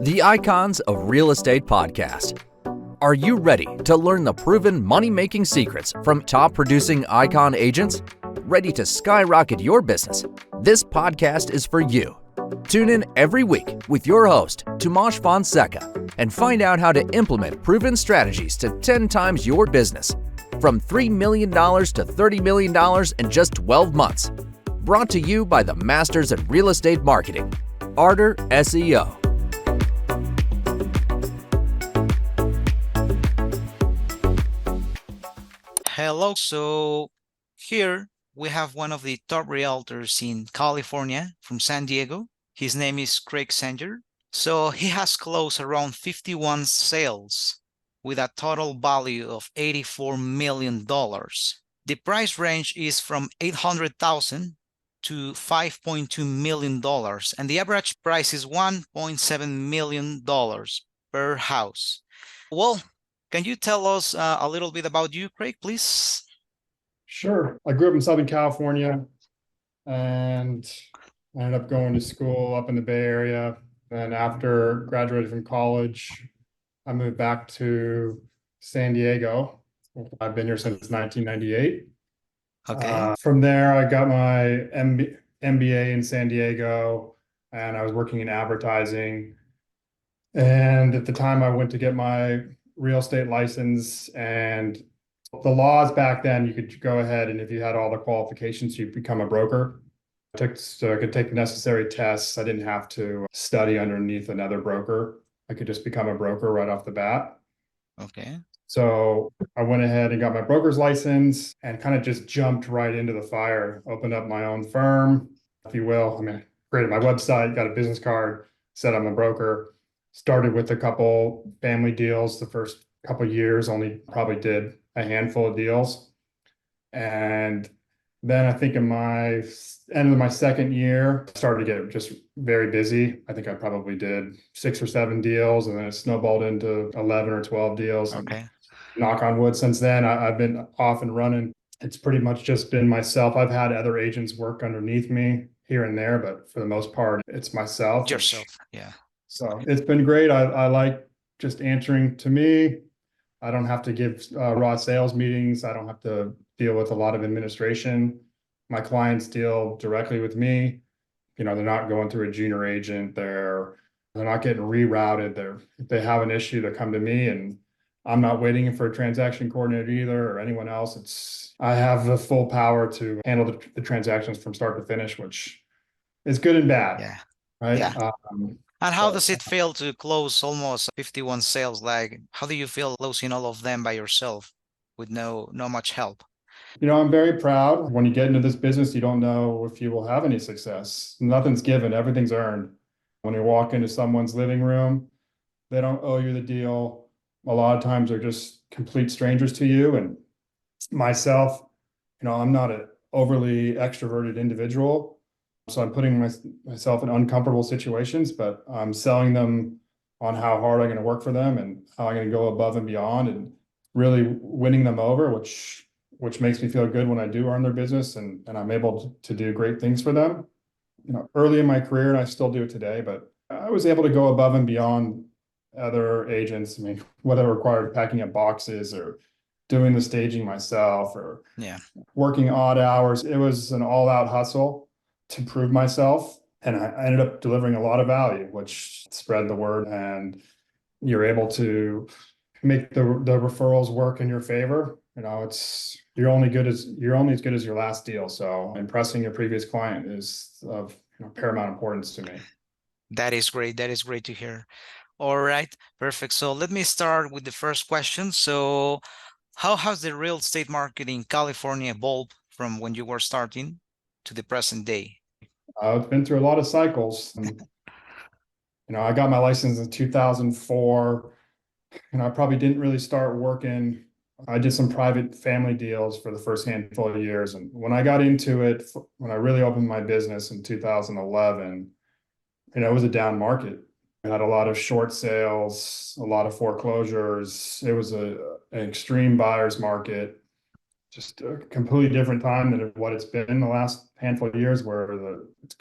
The Icons of Real Estate Podcast. Are you ready to learn the proven money-making secrets from top-producing icon agents? Ready to skyrocket your business? This podcast is for you. Tune in every week with your host, Tomasz Fonseca, and find out how to implement proven strategies to 10 times your business, from $3 million to $30 million in just 12 months. Brought to you by the Masters at Real Estate Marketing, Arter SEO. Hello. So here we have one of the top realtors in California from San Diego. His name is Craig Sanger. So he has closed around 51 sales with a total value of $84 million. The price range is from $800,000 to $5.2 million, and the average price is $1.7 million per house. Well, can you tell us a little bit about you, Craig, please? Sure. I grew up in Southern California and I ended up going to school up in the Bay Area. And after graduating from college, I moved back to San Diego. I've been here since 1998. Okay. From there, I got my MBA in San Diego, and I was working in advertising. And at the time, I went to get my real estate license, and the laws back then, you could go ahead and if you had all the qualifications, you become a broker. So I could take the necessary tests. I didn't have to study underneath another broker. I could just become a broker right off the bat. Okay. So I went ahead and got my broker's license and kind of just jumped right into the fire, opened up my own firm, if you will. I mean, created my website, got a business card, said I'm a broker, started with a couple family deals. The first couple years only probably did a handful of deals. And then I think in my end of my second year, started to get just very busy. I think I probably did 6 or 7 deals, and then it snowballed into 11 or 12 deals. Okay. And knock on wood, since then, I've been off and running. It's pretty much just been myself. I've had other agents work underneath me here and there, but for the most part, it's myself. Yourself, yeah. So it's been great. I like just answering to me. I don't have to give raw sales meetings. I don't have to deal with a lot of administration. My clients deal directly with me. You know, they're not going through a junior agent. They're not getting rerouted. If they have an issue, they come to me, and I'm not waiting for a transaction coordinator either or anyone else. I have the full power to handle the transactions from start to finish, which is good and bad. Yeah. Right. Yeah. And how does it feel to close almost 51 sales? Like, how do you feel closing all of them by yourself with no much help? You know, I'm very proud. When you get into this business, you don't know if you will have any success. Nothing's given, everything's earned. When you walk into someone's living room, they don't owe you the deal. A lot of times they're just complete strangers to you. And myself, you know, I'm not an overly extroverted individual. So I'm putting myself in uncomfortable situations, but I'm selling them on how hard I'm going to work for them and how I'm going to go above and beyond and really winning them over, which makes me feel good when I do earn their business and I'm able to do great things for them. You know, early in my career, and I still do it today, but I was able to go above and beyond other agents. I mean, whether it required packing up boxes or doing the staging myself or working odd hours, it was an all-out hustle to prove myself. And I ended up delivering a lot of value, which spread the word, and you're able to make the referrals work in your favor. You know, you're only as good as your last deal. So impressing your previous client is of paramount importance to me. That is great. That is great to hear. All right, perfect. So let me start with the first question. So how has the real estate market in California evolved from when you were starting to the present day? It's been through a lot of cycles. You know, I got my license in 2004, and I probably didn't really start working. I did some private family deals for the first handful of years. And when I got into it, when I really opened my business in 2011, you know, it was a down market. I had a lot of short sales, a lot of foreclosures. It was an extreme buyer's market. Just a completely different time than what it's been the last handful of years, where it's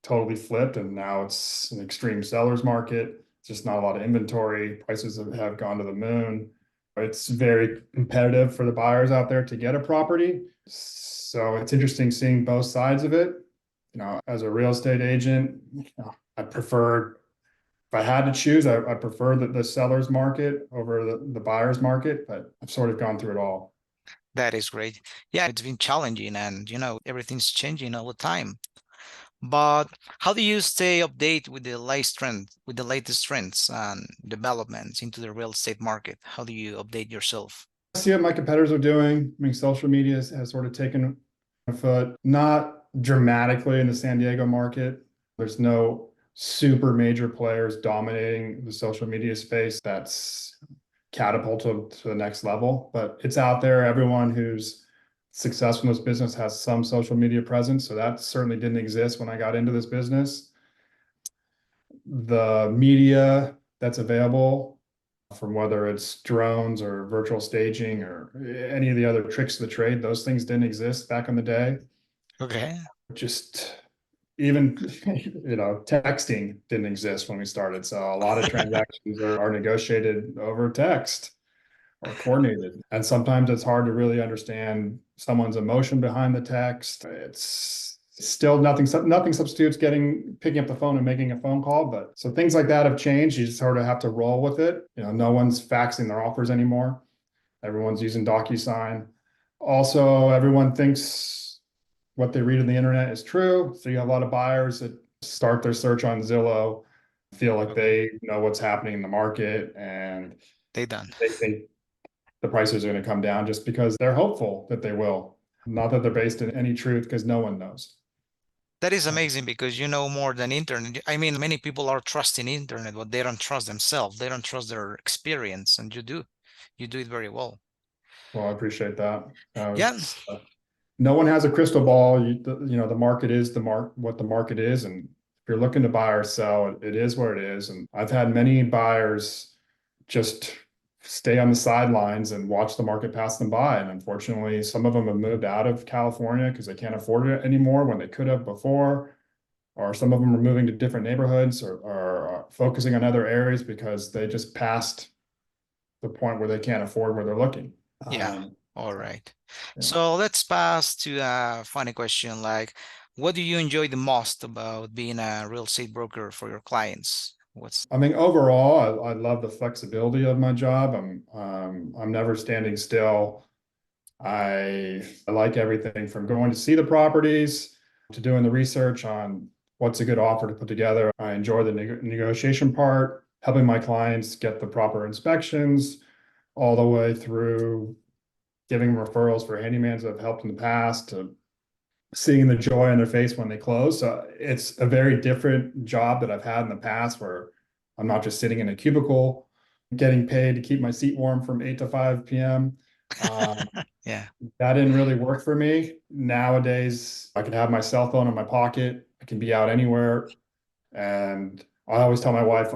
totally flipped, and now it's an extreme seller's market. just not a lot of inventory. Prices have gone to the moon. It's very competitive for the buyers out there to get a property. So it's interesting seeing both sides of it. As a real estate agent, I prefer, if I had to choose, I prefer the seller's market over the buyer's market, but I've sort of gone through it all. That is great. Yeah, it's been challenging and everything's changing all the time. But how do you stay updated with the latest trends and developments into the real estate market? How do you update yourself? I see what my competitors are doing. I mean, social media has sort of taken a foot, not dramatically in the San Diego market. There's no super major players dominating the social media space that's catapulted to the next level, but it's out there. Everyone who's successful in this business has some social media presence. So that certainly didn't exist when I got into this business. The media that's available, from whether it's drones or virtual staging or any of the other tricks of the trade, those things didn't exist back in the day. Okay. Just even, texting didn't exist when we started. So a lot of transactions are negotiated over text or coordinated. And sometimes it's hard to really understand someone's emotion behind the text. It's still nothing substitutes picking up the phone and making a phone call. But so things like that have changed. You just sort of have to roll with it. No one's faxing their offers anymore. Everyone's using DocuSign. Also, everyone thinks what they read on the internet is true. So you have a lot of buyers that start their search on Zillow, feel like they know what's happening in the market, and They done. they think the prices are going to come down just because they're hopeful that they will. Not that they're based in any truth, because no one knows. That is amazing because you know more than internet. I mean, many people are trusting internet, but they don't trust themselves. They don't trust their experience, and you do. You do it very well. Well, I appreciate that. Yeah, No one has a crystal ball. The market is what the market is, and if you're looking to buy or sell, it is what it is. And I've had many buyers just stay on the sidelines and watch the market pass them by. And unfortunately, some of them have moved out of California because they can't afford it anymore when they could have before. Or some of them are moving to different neighborhoods or focusing on other areas because they just passed the point where they can't afford where they're looking. yeah. All right. Yeah. So let's pass to a funny question like, what do you enjoy the most about being a real estate broker for your clients? I mean, overall, I love the flexibility of my job. I'm never standing still. I like everything from going to see the properties to doing the research on what's a good offer to put together. I enjoy the negotiation part, helping my clients get the proper inspections, all the way through giving referrals for handymans that have helped in the past, to seeing the joy on their face when they close. So it's a very different job that I've had in the past, where I'm not just sitting in a cubicle getting paid to keep my seat warm from 8 to 5 p.m. Yeah. That didn't really work for me. Nowadays, I can have my cell phone in my pocket. I can be out anywhere. And I always tell my wife,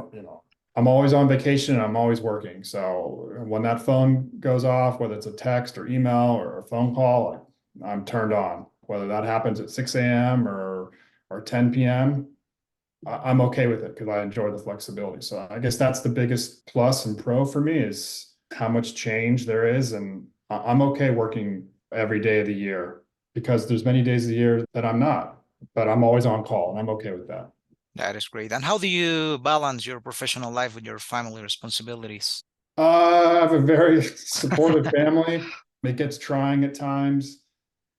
I'm always on vacation and I'm always working. So when that phone goes off, whether it's a text or email or a phone call, I'm turned on. Whether that happens at 6 a.m. or 10 p.m., I'm okay with it because I enjoy the flexibility. So I guess that's the biggest plus and pro for me, is how much change there is. And I'm okay working every day of the year, because there's many days of the year that I'm not, but I'm always on call and I'm okay with that. That is great. And how do you balance your professional life with your family responsibilities? I have a very supportive family. It gets trying at times,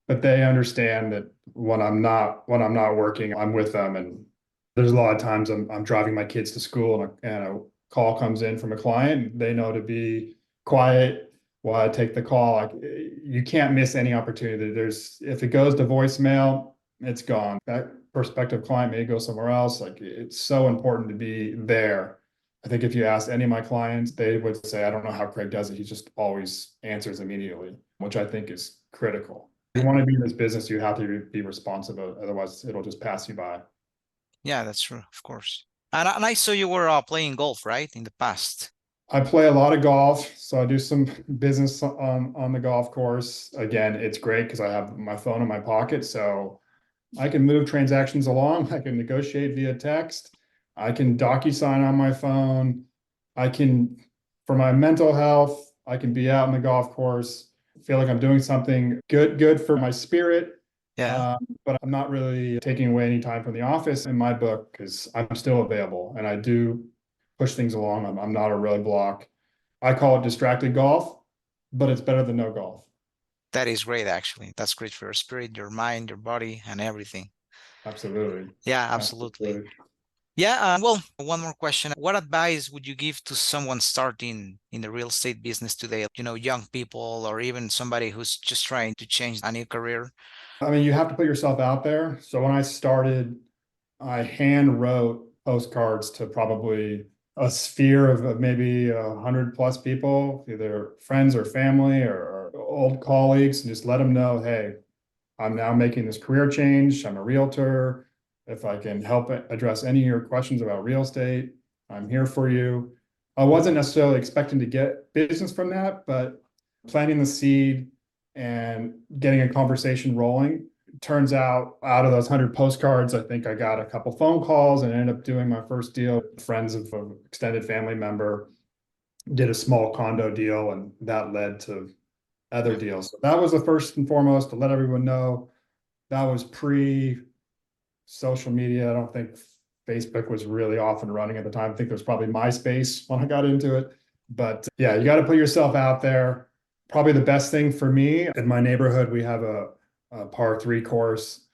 but they understand that when I'm not working, I'm with them. And there's a lot of times I'm driving my kids to school and a call comes in from a client. They know to be quiet while I take the call. You can't miss any opportunity. If it goes to voicemail, it's gone. That prospective client may go somewhere else. It's so important to be there. I think if you asked any of my clients, they would say, I don't know how Craig does it. He just always answers immediately, which I think is critical. If you want to be in this business, you have to be responsive. Otherwise, it'll just pass you by. Yeah, that's true, of course. And I saw you were playing golf, right, in the past. I play a lot of golf, so I do some business on the golf course. Again, it's great because I have my phone in my pocket, so I can move transactions along. I can negotiate via text. I can DocuSign on my phone. I can, for my mental health, I can be out in the golf course, feel like I'm doing something good for my spirit. Yeah, But I'm not really taking away any time from the office in my book because I'm still available and I do push things along. I'm not a roadblock. I call it distracted golf, but it's better than no golf. that is great, actually. That's great for your spirit, your mind, your body, and everything. Absolutely. Yeah, absolutely. Absolutely. Yeah, well, one more question. What advice would you give to someone starting in the real estate business today? Young people or even somebody who's just trying to change a new career? I mean, you have to put yourself out there. So when I started, I hand wrote postcards to probably a sphere of maybe 100 plus people, either friends or family or old colleagues, and just let them know, hey, I'm now making this career change. I'm a realtor. If I can help address any of your questions about real estate, I'm here for you. I wasn't necessarily expecting to get business from that, but planting the seed and getting a conversation rolling. Turns out of those 100 postcards, I think I got a couple phone calls and ended up doing my first deal. Friends of an extended family member did a small condo deal, and that led to other Yeah, deals. So that was the first and foremost to let everyone know. That was pre social media. I don't think Facebook was really off and running at the time. I think there was probably MySpace when I got into it. But yeah, you got to put yourself out there. Probably the best thing for me in my neighborhood, we have a par three course.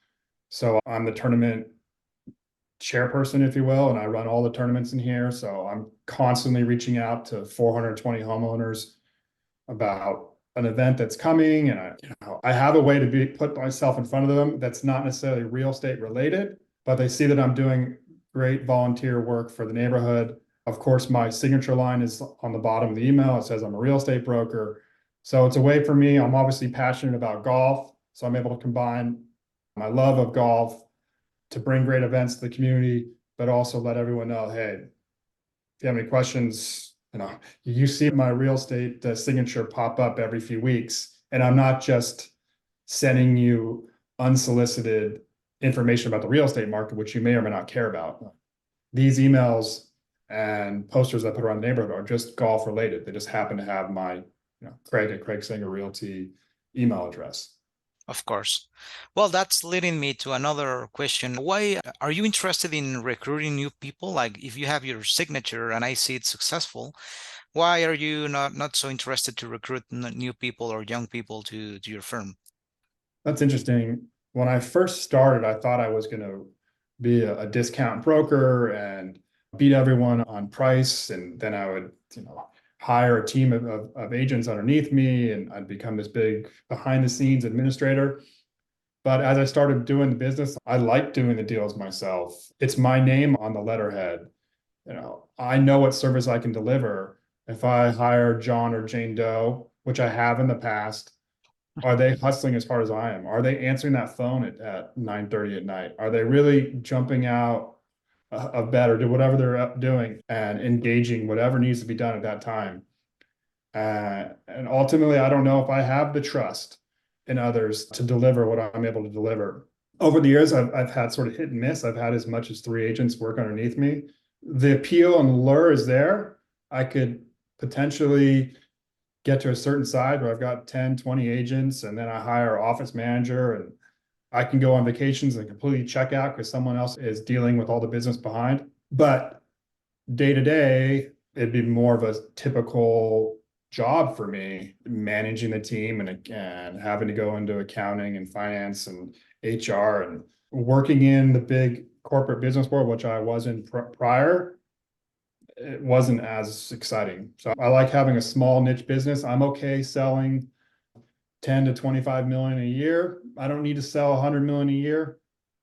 So I'm the tournament chairperson, if you will, and I run all the tournaments in here. So I'm constantly reaching out to 420 homeowners about an event that's coming, and I have a way to put myself in front of them that's not necessarily real estate related, but they see that I'm doing great volunteer work for the neighborhood. Of course, my signature line is on the bottom of the email. It says I'm a real estate broker. So it's a way for me. I'm obviously passionate about golf, so I'm able to combine my love of golf to bring great events to the community, but also let everyone know, hey, if you have any questions, you see my real estate signature pop up every few weeks, and I'm not just sending you unsolicited information about the real estate market, which you may or may not care about. These emails and posters I put around the neighborhood are just golf related. They just happen to have my, Craig at Craig Sanger Realty email address. of course. Well, that's leading me to another question. Why are you interested in recruiting new people? Like if you have your signature and I see it's successful, why are you not so interested to recruit new people or young people to your firm? That's interesting. When I first started, I thought I was going to be a discount broker and beat everyone on price. And then I would, hire a team of agents underneath me, and I'd become this big behind the scenes administrator. But as I started doing the business, I like doing the deals myself. It's my name on the letterhead. I know what service I can deliver. If I hire John or Jane Doe, which I have in the past, are they hustling as hard as I am? Are they answering that phone at 9:30 at night? Are they really jumping out of bed or do whatever they're doing and engaging whatever needs to be done at that time? And ultimately, I don't know if I have the trust in others to deliver what I'm able to deliver. Over the years, I've had sort of hit and miss. I've had as much as 3 agents work underneath me. The appeal and lure is there. I could potentially get to a certain side where I've got 10, 20 agents, and then I hire an office manager, and I can go on vacations and completely check out because someone else is dealing with all the business behind. But day to day, it'd be more of a typical job for me, managing the team and having to go into accounting and finance and HR and working in the big corporate business world, which I was in prior. It wasn't as exciting. So I like having a small niche business. I'm okay selling 10 to 25 million a year. I don't need to sell 100 million a year.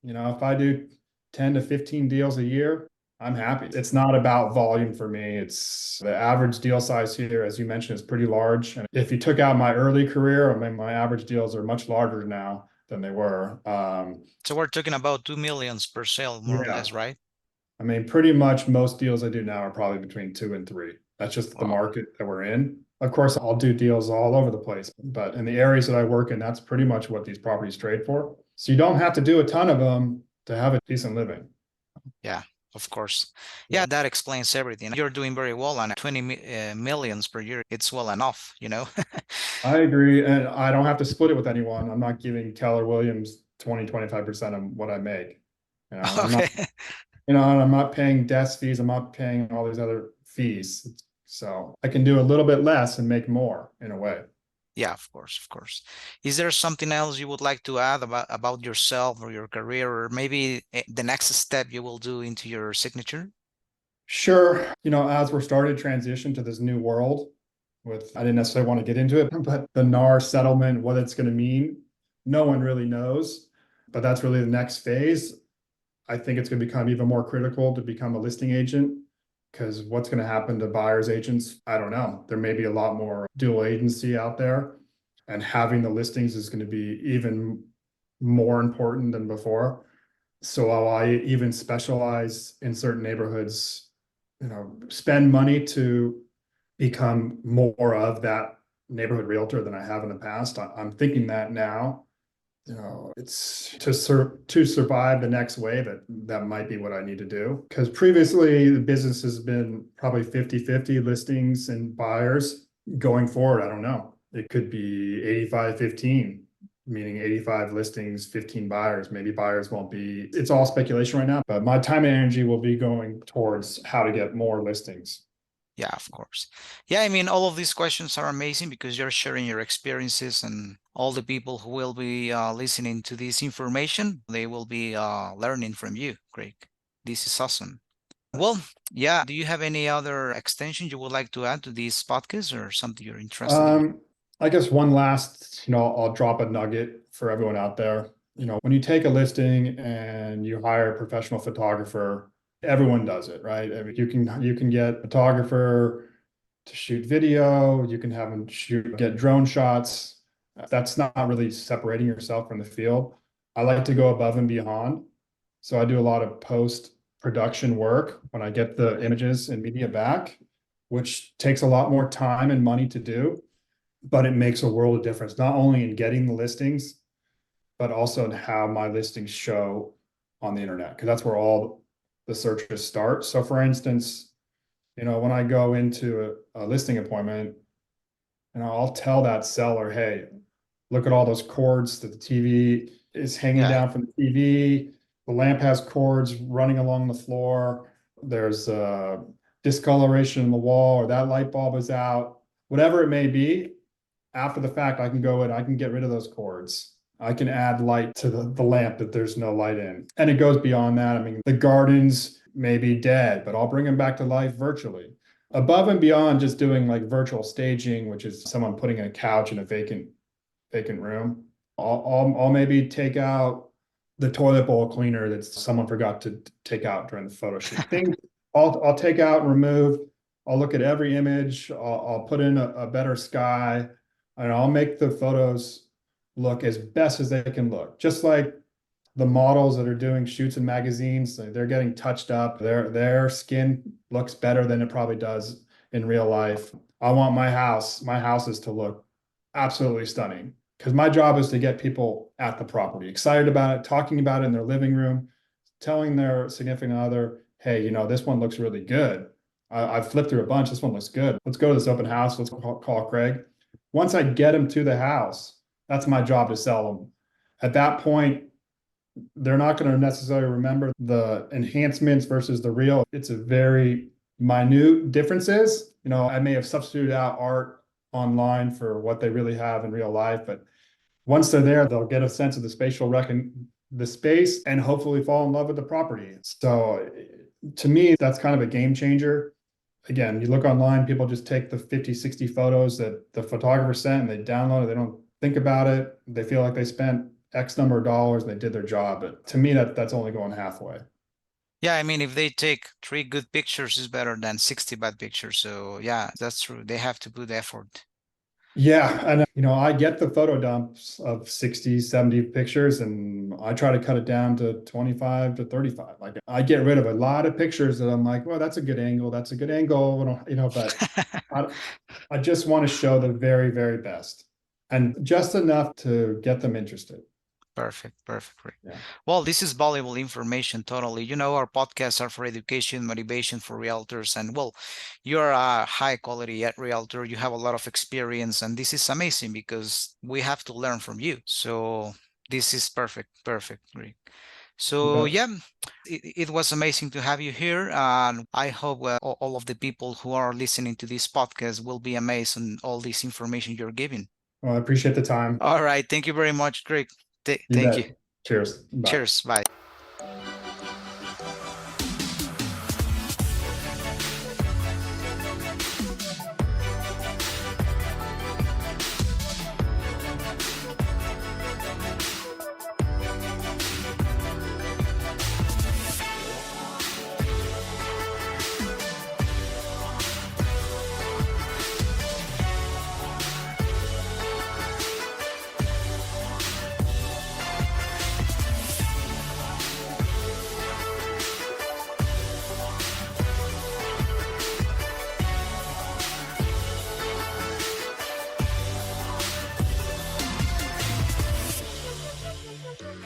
If I do 10 to 15 deals a year, I'm happy. It's not about volume for me. It's the average deal size here, as you mentioned, is pretty large. And if you took out my early career, I mean, my average deals are much larger now than they were. So we're talking about 2 millions per sale, more or Yeah. less, right? I mean, pretty much most deals I do now are probably between 2 and 3. That's just the Wow. market that we're in. Of course, I'll do deals all over the place, but in the areas that I work in, that's pretty much what these properties trade for. So you don't have to do a ton of them to have a decent living. Yeah. Of course. Yeah, that explains everything. You're doing very well, and 20 millions per year, it's well enough, you know? I agree, and I don't have to split it with anyone. I'm not giving Keller Williams 25% of what I make. I'm not, Okay. and I'm not paying desk fees. I'm not paying all these other fees. So I can do a little bit less and make more in a way. Yeah, of course, of course. Is there something else you would like to add about yourself or your career, or maybe the next step you will do into your signature? Sure. As we're starting to transition to this new world I didn't necessarily want to get into it, but the NAR settlement, what it's going to mean, no one really knows. But that's really the next phase. I think it's going to become even more critical to become a listing agent because what's going to happen to buyers agents? I don't know. There may be a lot more dual agency out there, and having the listings is going to be even more important than before. So while I even specialize in certain neighborhoods, spend money to become more of that neighborhood realtor than I have in the past. I'm thinking that now. It's to survive the next wave that might be what I need to do. Because previously the business has been probably 50-50 listings and buyers. Going forward, I don't know. It could be 85-15, meaning 85 listings, 15 buyers. Maybe buyers won't be, it's all speculation right now, but my time and energy will be going towards how to get more listings. Yeah, of course. Yeah, I mean, all of these questions are amazing because you're sharing your experiences, and all the people who will be listening to this information, they will be learning from you, Craig. This is awesome. Well, yeah, do you have any other extension you would like to add to this podcast or something you're interested in? I guess one last, I'll drop a nugget for everyone out there. When you take a listing and you hire a professional photographer, everyone does it, right? I mean, you can get a photographer to shoot video, you can have them get drone shots. That's not really separating yourself from the field. I like to go above and beyond. So I do a lot of post production work when I get the images and media back, which takes a lot more time and money to do, but it makes a world of difference, not only in getting the listings, but also in how my listings show on the internet, because that's where all the searches start. So for instance, when I go into a listing appointment, I'll tell that seller, hey, look at all those cords that the TV is hanging Yeah, down from the TV. The lamp has cords running along the floor. There's discoloration in the wall, or that light bulb is out. Whatever it may be, after the fact, I can go in, I can get rid of those cords. I can add light to the lamp that there's no light in. And it goes beyond that. I mean, the gardens may be dead, but I'll bring them back to life virtually. Above and beyond just doing like virtual staging, which is someone putting a couch in a vacant room. I'll maybe take out the toilet bowl cleaner that someone forgot to take out during the photo shoot. Things I'll take out and remove. I'll look at every image. I'll put in a better sky, and I'll make the photos look as best as they can look. Just like the models that are doing shoots in magazines, they're getting touched up. Their skin looks better than it probably does in real life. I want my houses to look absolutely stunning, because my job is to get people at the property excited about it, talking about it in their living room, telling their significant other, hey, this one looks really good. I've flipped through a bunch. This one looks good. Let's go to this open house. Let's call Craig. Once I get them to the house, that's my job to sell them. At that point, they're not going to necessarily remember the enhancements versus the real. It's a very minute differences. I may have substituted out art online for what they really have in real life, but once they're there, they'll get a sense of the space, and hopefully fall in love with the property. So to me, that's kind of a game changer. Again, you look online, people just take the 50, 60 photos that the photographer sent and they download it. They don't think about it. They feel like they spent X number of dollars and they did their job. But to me, that's only going halfway. yeah, I mean, if they take 3 good pictures, is better than 60 bad pictures. So yeah, that's true. They have to put effort. Yeah, and I get the photo dumps of 60, 70 pictures, and I try to cut it down to 25 to 35. Like, I get rid of a lot of pictures that I'm like, well, that's a good angle. That's a good angle. But I, I just want to show the very, very best, and just enough to get them interested. Perfect. Great. Yeah. Well, this is valuable information, totally. Our podcasts are for education, motivation for realtors, and well, you're a high quality realtor. You have a lot of experience, and this is amazing because we have to learn from you. So this is perfect. Great. So Yeah. yeah, it was amazing to have you here, and I hope all of the people who are listening to this podcast will be amazed on all this information you're giving. Well, I appreciate the time. All right, thank you very much, Greg. You Thank you. bet. Cheers. Bye. Cheers. Bye.